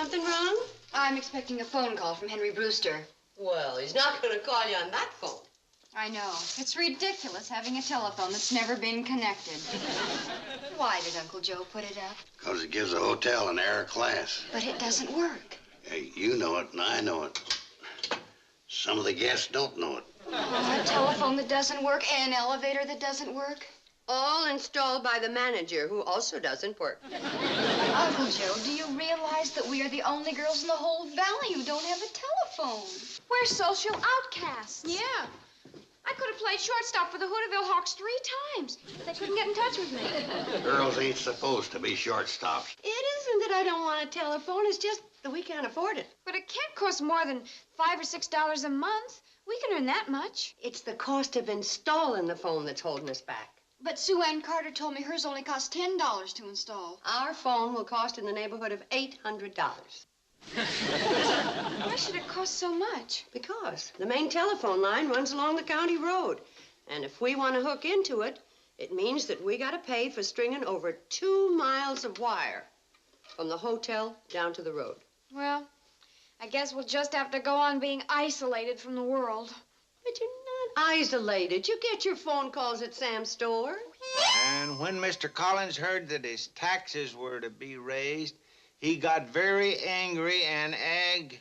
Something wrong? I'm expecting a phone call from Henry Brewster. Well, he's not going to call you on that phone. I know. It's ridiculous having a telephone that's never been connected. Why did Uncle Joe put it up? Because it gives the hotel an air class. But it doesn't work. Hey, you know it and I know it. Some of the guests don't know it. A telephone that doesn't work and an elevator that doesn't work. All installed by the manager, who also doesn't work. Uncle Joe, do you realize that we are the only girls in the whole valley who don't have a telephone? We're social outcasts. Yeah. I could have played shortstop for the Hooterville Hawks 3 times. They couldn't get in touch with me. Girls ain't supposed to be shortstops. It isn't that I don't want a telephone. It's just that we can't afford it. But it can't cost more than $5 or $6 a month. We can earn that much. It's the cost of installing the phone that's holding us back. But Sue Ann Carter told me hers only costs $10 to install. Our phone will cost in the neighborhood of $800. Why should it cost so much? Because the main telephone line runs along the county road. And if we want to hook into it, it means that we got to pay for stringing over 2 miles of wire from the hotel down to the road. Well, I guess we'll just have to go on being isolated from the world. But you're not isolated. You get your phone calls at Sam's store. And when Mr. Collins heard that his taxes were to be raised, he got very angry and aggravated.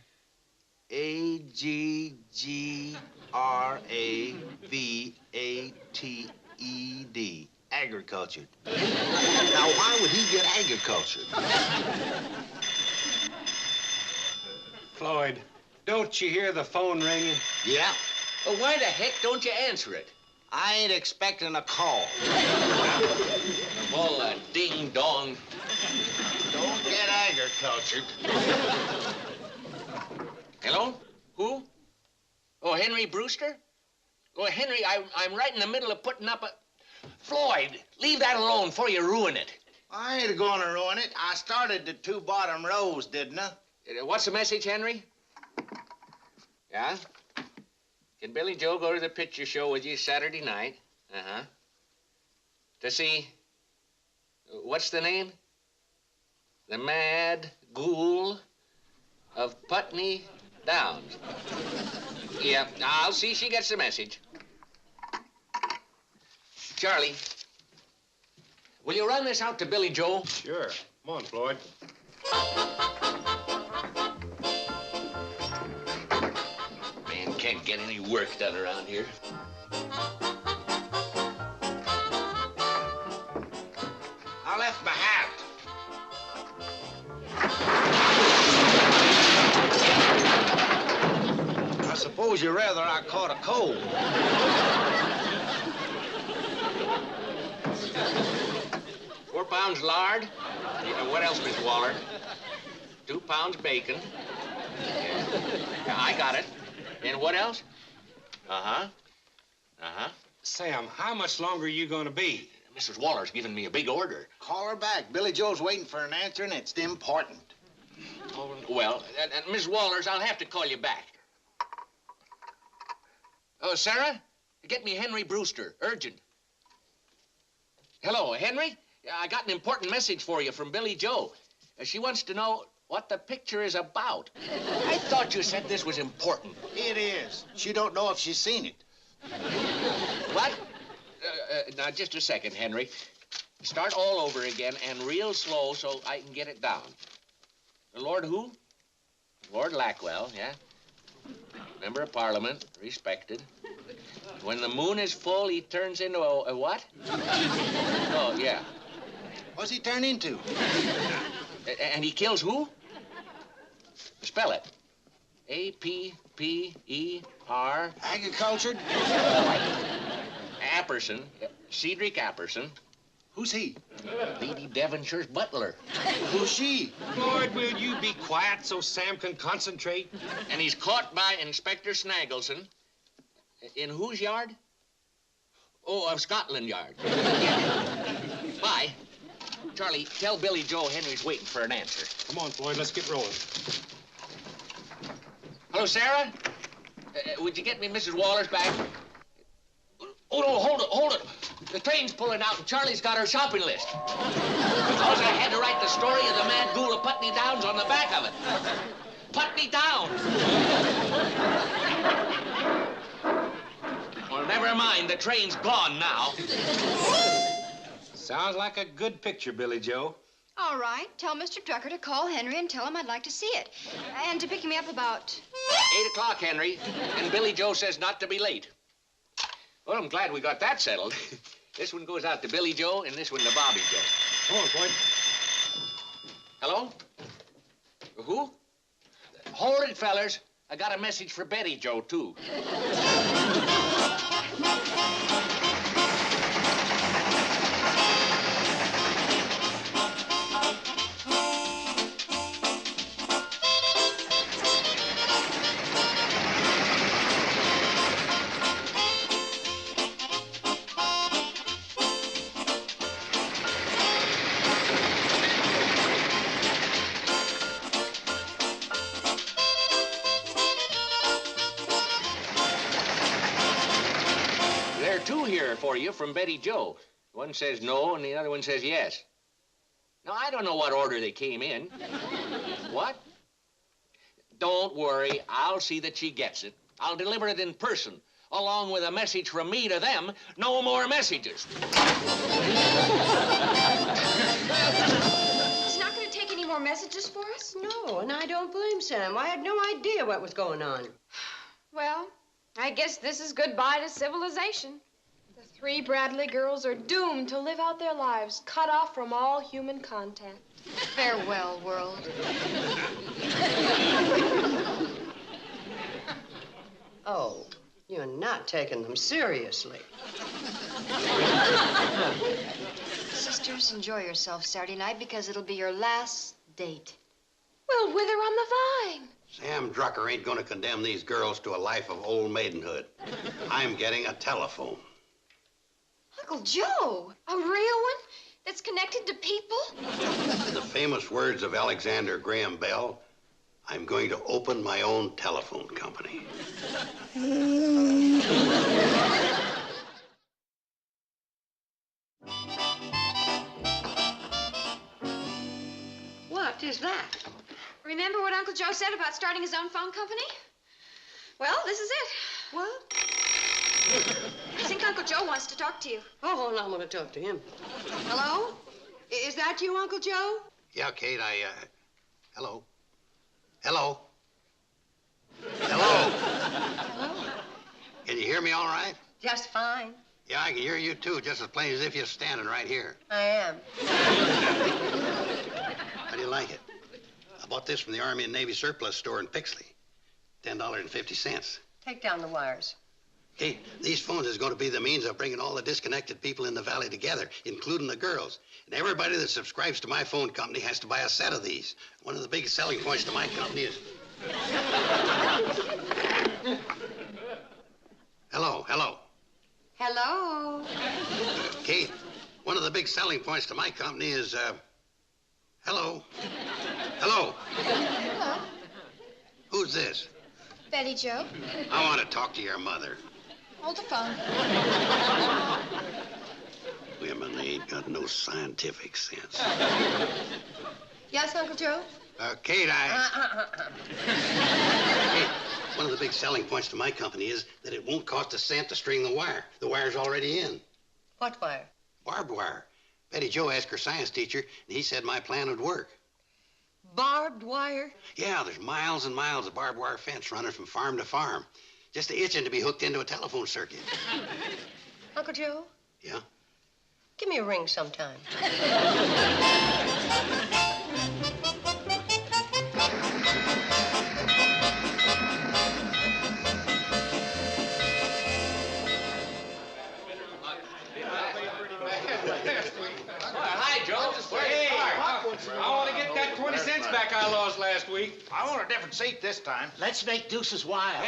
Agricultured. Now, why would he get agricultured? Floyd, don't you hear the phone ringing? Yeah, Well, why the heck don't you answer it? I ain't expecting a call. All a ding-dong. Don't get agricultured. Hello? Who? Oh, Henry Brewster? Oh, Henry, I'm right in the middle of putting up a... Floyd, leave that alone before you ruin it. I ain't gonna ruin it. I started the 2 bottom rows, didn't I? What's the message, Henry? Yeah? Can Billy Joe go to the picture show with you Saturday night? Uh-huh. To see... What's the name? The Mad Ghoul of Putney Downs. Yeah, I'll see she gets the message. Charlie, will you run this out to Billy Joe? Sure. Come on, Floyd. Man can't get any work done around here. I left my hat. I suppose you'd rather I caught a cold. 4 pounds lard. What else, Miss Waller? 2 pounds bacon. Yeah, I got it. And what else? Uh-huh. Uh-huh. Sam, how much longer are you going to be? Mrs. Waller's giving me a big order. Call her back. Billy Joe's waiting for an answer, and it's important. Oh, well, Miss Waller's, I'll have to call you back. Oh, Sarah, get me Henry Brewster, urgent. Hello, Henry? I got an important message for you from Billy Joe. She wants to know what the picture is about. I thought you said this was important. It is. She don't know if she's seen it. What? Now, just a second, Henry. Start all over again and real slow so I can get it down. Lord who? Lord Lackwell, yeah. Member of Parliament, respected. When the moon is full, he turns into a what? Oh, yeah. What's he turn into? And he kills who? Spell it. A-P-P-E-R... Agricultured? Apperson. Cedric Apperson. Who's he? Lady Devonshire's butler. Who's she? Floyd, will you be quiet so Sam can concentrate? And he's caught by Inspector Snaggleson. In whose yard? Oh, of Scotland Yard. Bye. Charlie, tell Billy Joe Henry's waiting for an answer. Come on, Floyd, let's get rolling. Hello, Sarah? Would you get me Mrs. Waller's back? Oh, no, hold it. The train's pulling out and Charlie's got her shopping list. Because I had to write the story of the Mad Ghoul of Putney Putney Down's on the back of it. Putney Down. Well, never mind. The train's gone now. Sounds like a good picture, Billy Joe. All right. Tell Mr. Drucker to call Henry and tell him I'd like to see it. And to pick me up about... 8 o'clock, Henry. And Billy Joe says not to be late. Well, I'm glad we got that settled. This one goes out to Billy Joe, and this one to Bobby Joe. Come on, Floyd. Hello? Who? Hold it, fellers. I got a message for Betty Joe, too. Two here for you from Betty Joe. One says no, and the other one says yes. Now, I don't know what order they came in. What? Don't worry. I'll see that she gets it. I'll deliver it in person, along with a message from me to them. No more messages. He's not going to take any more messages for us? No, and I don't blame Sam. I had no idea what was going on. Well, I guess this is goodbye to civilization. The 3 Bradley girls are doomed to live out their lives, cut off from all human contact. Farewell, world. Oh, you're not taking them seriously. Sisters, enjoy yourself Saturday night because it'll be your last date. We'll wither on the vine. Sam Drucker ain't gonna condemn these girls to a life of old maidenhood. I'm getting a telephone. Uncle Joe! A real one? That's connected to people? In the famous words of Alexander Graham Bell, I'm going to open my own telephone company. What is that? Remember what Uncle Joe said about starting his own phone company? Well, this is it. What? I think Uncle Joe wants to talk to you. Oh, hold on, I'm going to talk to him. Hello? Is that you, Uncle Joe? Yeah, Kate, hello? Hello? Hello? Hello? Can you hear me all right? Just fine. Yeah, I can hear you, too, just as plain as if you're standing right here. I am. How do you like it? I bought this from the Army and Navy surplus store in Pixley. $10.50. Take down the wires. Kate, these phones is going to be the means of bringing all the disconnected people in the valley together, including the girls. And everybody that subscribes to my phone company has to buy a set of these. One of the biggest selling points to my company is... Hello, hello. Hello? Kate, one of the big selling points to my company is, hello. Hello. Hello. Who's this? Betty Joe. I want to talk to your mother. Hold the phone. Women, they ain't got no scientific sense. Yes, Uncle Joe? Kate, Kate, one of the big selling points to my company is that it won't cost a cent to string the wire. The wire's already in. What wire? Barbed wire. Betty Joe asked her science teacher, and he said my plan would work. Barbed wire? Yeah, there's miles and miles of barbed wire fence running from farm to farm, just itching to be hooked into a telephone circuit. Uncle Joe? Yeah? Give me a ring sometime. Hi, Joe. Hey, I want to get that 20 cents back I lost last week. I want a different seat this time. Let's make deuces wild.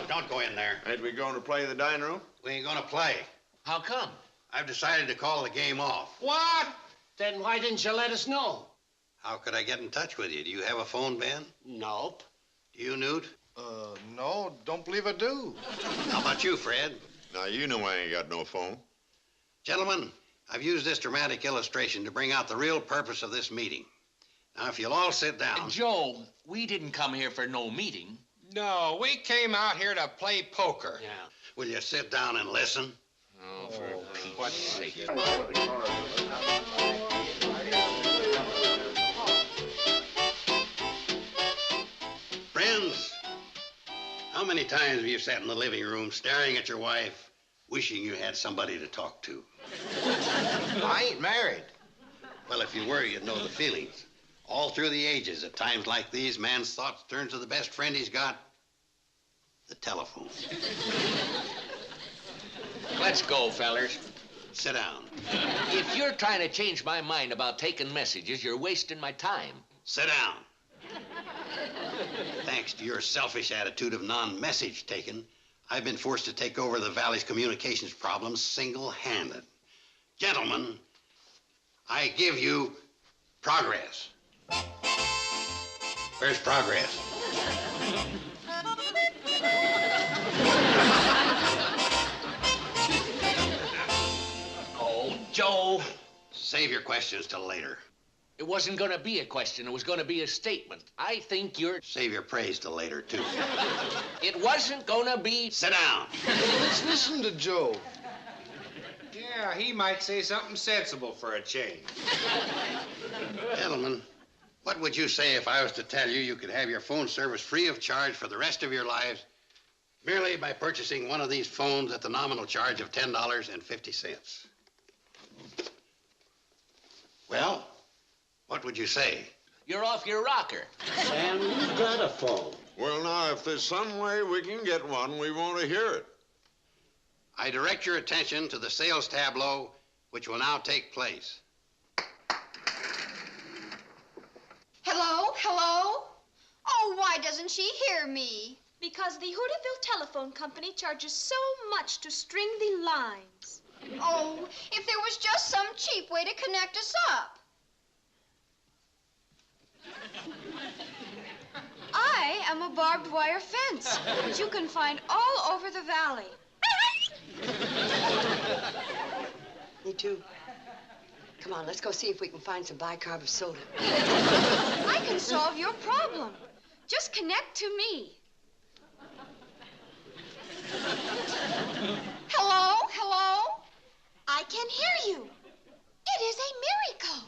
Don't go in there. Ain't we going to play in the dining room? We ain't gonna play. How come? I've decided to call the game off. What? Then why didn't you let us know? How could I get in touch with you? Do you have a phone, Ben? Nope. Do you, Newt? No, don't believe I do. How about you, Fred? Now, you know I ain't got no phone. Gentlemen, I've used this dramatic illustration to bring out the real purpose of this meeting. Now, if you'll all sit down. Joe, we didn't come here for no meeting. No, we came out here to play poker. Yeah. Will you sit down and listen? Oh, for Pete's sake. Friends, how many times have you sat in the living room staring at your wife, wishing you had somebody to talk to? I ain't married. Well, if you were, you'd know the feelings. All through the ages, at times like these, man's thoughts turn to the best friend he's got, the telephone. Let's go, fellers. Sit down. If you're trying to change my mind about taking messages, you're wasting my time. Sit down. Thanks to your selfish attitude of non-message taking, I've been forced to take over the Valley's communications problems single-handed. Gentlemen, I give you progress. Where's progress? Oh, Joe. Save your questions till later. It wasn't going to be a question. It was going to be a statement. I think you're... Save your praise till later, too. It wasn't going to be... Sit down. Let's listen to Joe. Yeah, he might say something sensible for a change. Gentlemen, what would you say if I was to tell you you could have your phone service free of charge for the rest of your lives merely by purchasing one of these phones at the nominal charge of $10.50? Well, what would you say? You're off your rocker. Sam, you got a phone. Well, now, if there's some way we can get one, we want to hear it. I direct your attention to the sales tableau, which will now take place. Hello? Hello? Oh, why doesn't she hear me? Because the Hooterville Telephone Company charges so much to string the lines. Oh, if there was just some cheap way to connect us up. I am a barbed wire fence that you can find all over the valley. Me too. Come on, let's go see if we can find some bicarb of soda. I can solve your problem. Just connect to me. Hello? Hello? I can hear you. It is a miracle.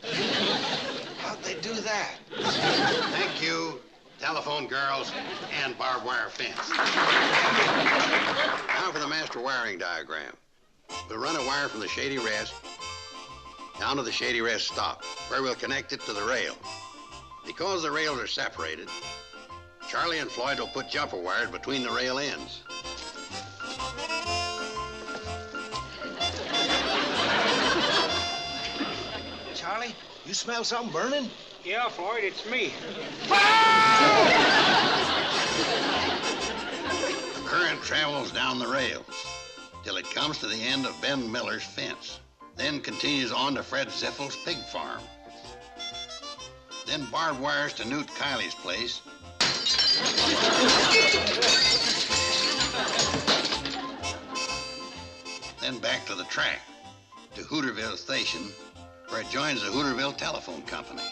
How'd they do that? Thank you, telephone girls and barbed wire fence. Now for the master wiring diagram. We'll run a wire from the Shady Rest down to the Shady Rest stop, where we'll connect it to the rail. Because the rails are separated, Charlie and Floyd will put jumper wires between the rail ends. Charlie, you smell something burning? Yeah, Floyd, it's me. The current travels down the rails till it comes to the end of Ben Miller's fence, then continues on to Fred Ziffel's pig farm. Then barbed wires to Newt Kiley's place. Then back to the track, to Hooterville Station, where it joins the Hooterville Telephone Company.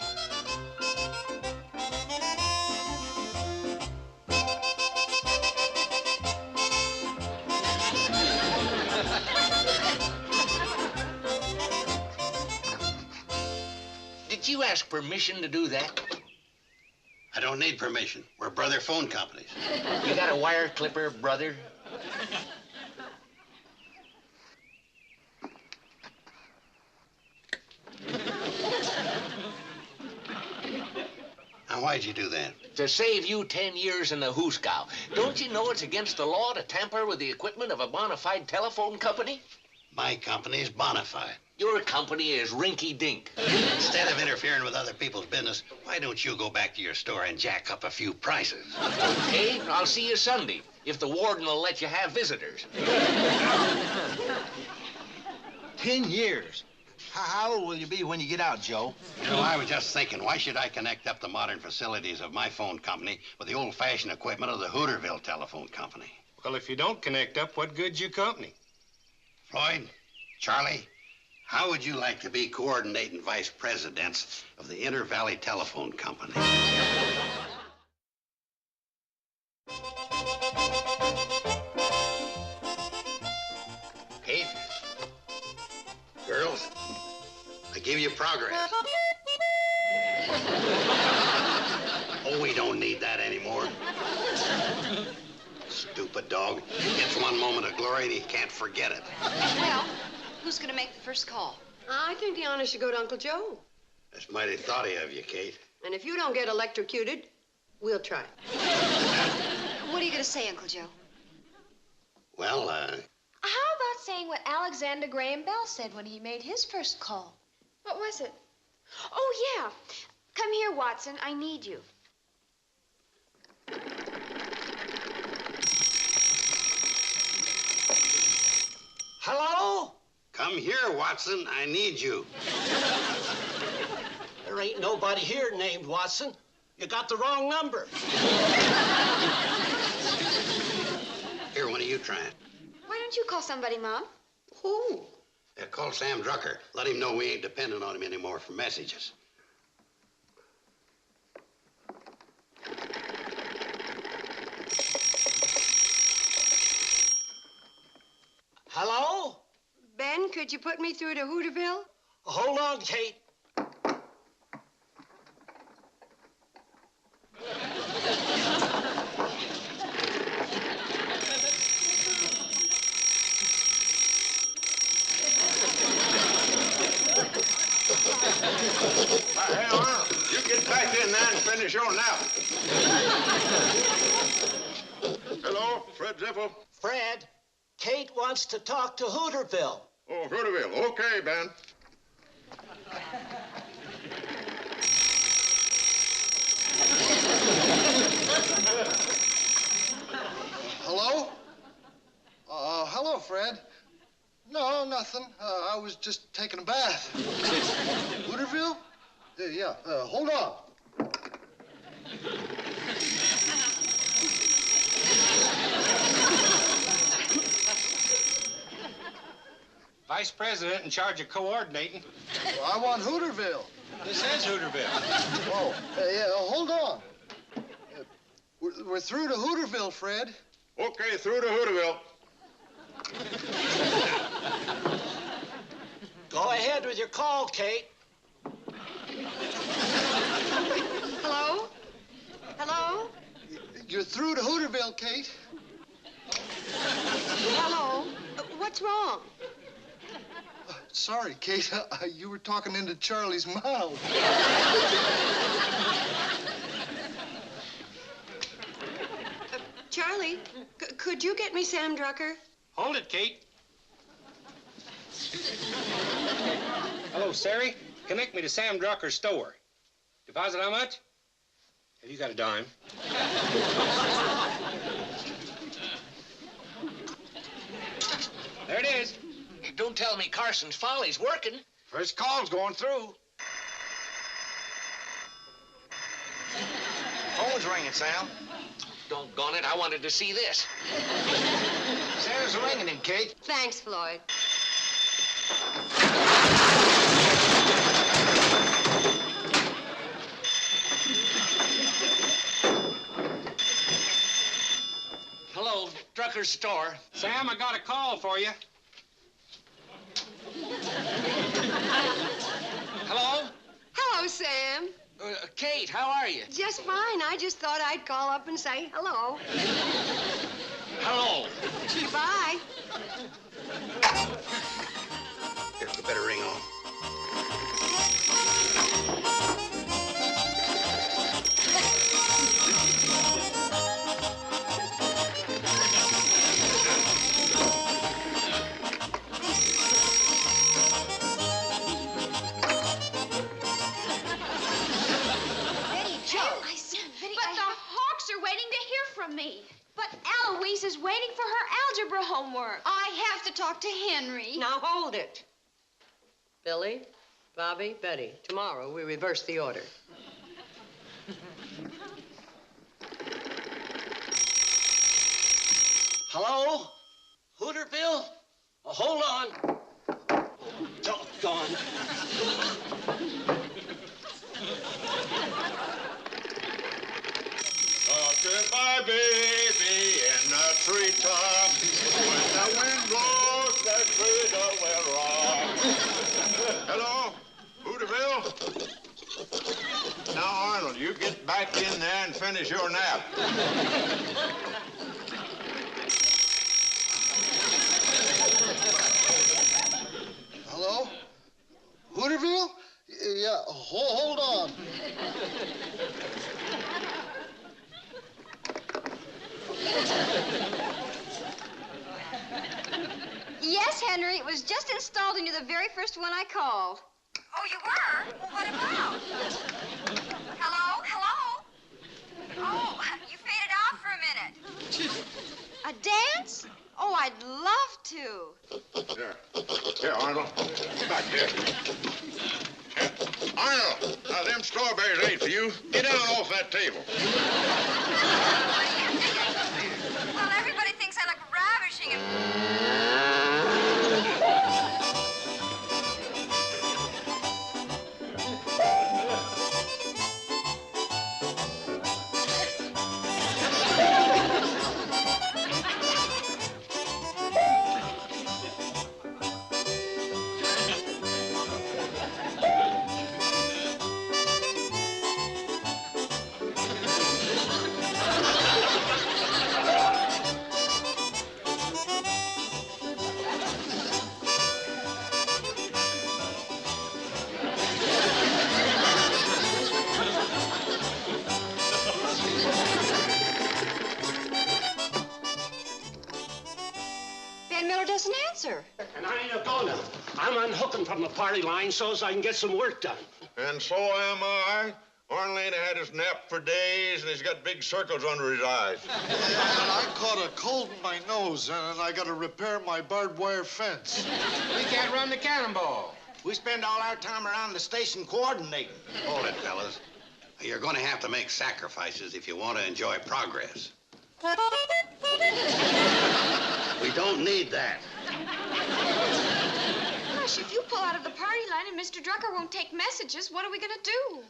Did you ask permission to do that? I don't need permission. We're brother phone companies. You got a wire clipper, brother? Now, why'd you do that? To save you 10 years in the hoosegow. Don't you know it's against the law to tamper with the equipment of a bona fide telephone company? My company's bona fide. Your company is rinky-dink. Instead of interfering with other people's business, why don't you go back to your store and jack up a few prices? Okay, I'll see you Sunday, if the warden will let you have visitors. 10 years. How old will you be when you get out, Joe? You know, I was just thinking, why should I connect up the modern facilities of my phone company with the old-fashioned equipment of the Hooterville Telephone Company? Well, if you don't connect up, what good's your company? Floyd, Charlie, How would you like to be coordinating vice presidents of the Inter Valley Telephone Company? Kate? Girls? I give you progress. Oh, we don't need that anymore. Stupid dog. He gets one moment of glory and he can't forget it. Well, who's going to make the first call? I think the honor should go to Uncle Joe. That's mighty thoughty of you, Kate. And if you don't get electrocuted, we'll try. What are you going to say, Uncle Joe? Well, How about saying what Alexander Graham Bell said when he made his first call? What was it? Oh, yeah. Come here, Watson. I need you. Hello? come here, Watson. I need you. There ain't nobody here named Watson. You got the wrong number. Here, what are you trying? Why don't you call somebody, Mom? Who? Call Sam Drucker. Let him know we ain't dependent on him anymore for messages. Hello? Ben, could you put me through to Hooterville? Hold on, Kate. Hang on. You get back in there and finish your nap. Hello, Fred Ziffel. Fred, Kate wants to talk to Hooterville. Oh, Hooterville. Okay, Ben. Hello? Hello, Fred. No, nothing. I was just taking a bath. Hooterville? Yeah, hold on. Vice President in charge of coordinating. Well, I want Hooterville. This is Hooterville. Oh, yeah, hold on. We're through to Hooterville, Fred. Okay, through to Hooterville. Go ahead with your call, Kate. Hello? Hello? You're through to Hooterville, Kate. Hello? What's wrong? Sorry, Kate. You were talking into Charlie's mouth. Charlie, could you get me Sam Drucker? Hold it, Kate. Hello, Sari. Connect me to Sam Drucker's store. Deposit how much? Have you got a dime? There it is. Don't tell me Carson's Folly's working. First call's going through. Phone's ringing, Sam. Doggone it, I wanted to see this. Sam's ringing him, Kate. Thanks, Floyd. Hello, Drucker's store. Sam, I got a call for you. Hello? Hello, Sam. Kate, how are you? Just fine. I just thought I'd call up and say hello. Hello. Bye. Here, we better ring on. Me. But Eloise is waiting for her algebra homework. I have to talk to Henry. Now hold it. Billy, Bobby, Betty. Tomorrow we reverse the order. Hello? Hooterville? Hold on. gone. Goodbye, baby, in the treetop. When the wind blows, that cradle will rock. Hello, Hooterville? Now, Arnold, you get back in there and finish your nap. Hello? Hooterville? Yeah, hold on. Yes, Henry, it was just installed and you're the very first one I called. Oh, you were? What about? Hello? Hello? Oh, you faded out for a minute. A dance? Oh, I'd love to. Here, Arnold. Back here. Arnold, now them strawberries ain't for you. Get down off that table. Well, everybody thinks I look ravishing and... Doesn't answer. And I ain't a-gonna. I'm unhooking from the party line so's I can get some work done. And so am I. Arnold ain't had his nap for days, and he's got big circles under his eyes. And I caught a cold in my nose, and I got to repair my barbed wire fence. We can't run the cannonball. We spend all our time around the station coordinating. Hold it, fellas. You're going to have to make sacrifices if you want to enjoy progress. We don't need that. Gosh, if you pull out of the party line and Mr. Drucker won't take messages, what are we gonna do?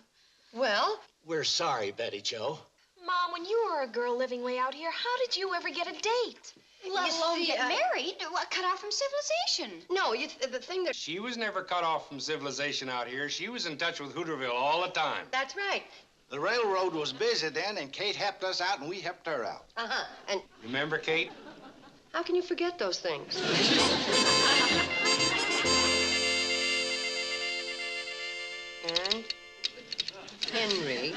Well, We're sorry, Betty Jo. Mom, when you were a girl living way out here, how did you ever get a date? Let alone see, get married, cut off from civilization. no, the thing that... She was never cut off from civilization out here. She was in touch with Hooterville all the time. That's right. The railroad was busy then, and Kate helped us out, and we helped her out. Uh-huh. And Remember, Kate? how can you forget those things? And Henry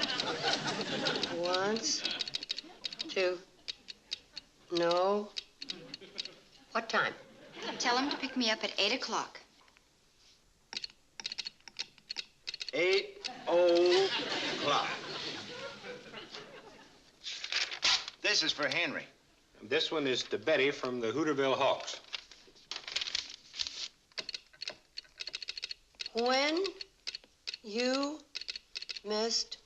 wants to know what time? Tell him to pick me up at 8 o'clock. 8 o'clock. This is for Henry. This one is to Betty from the Hooterville Hawks. When you missed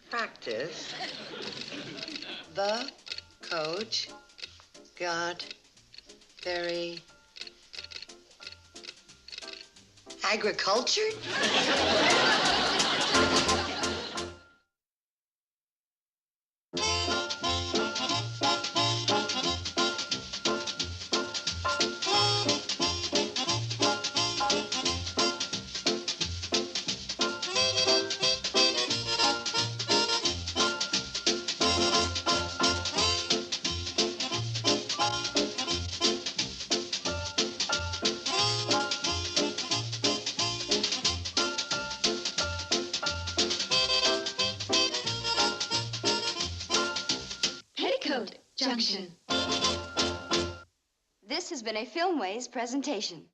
practice, the coach got very agricultured? Petticoat Junction. This has been a Filmways presentation.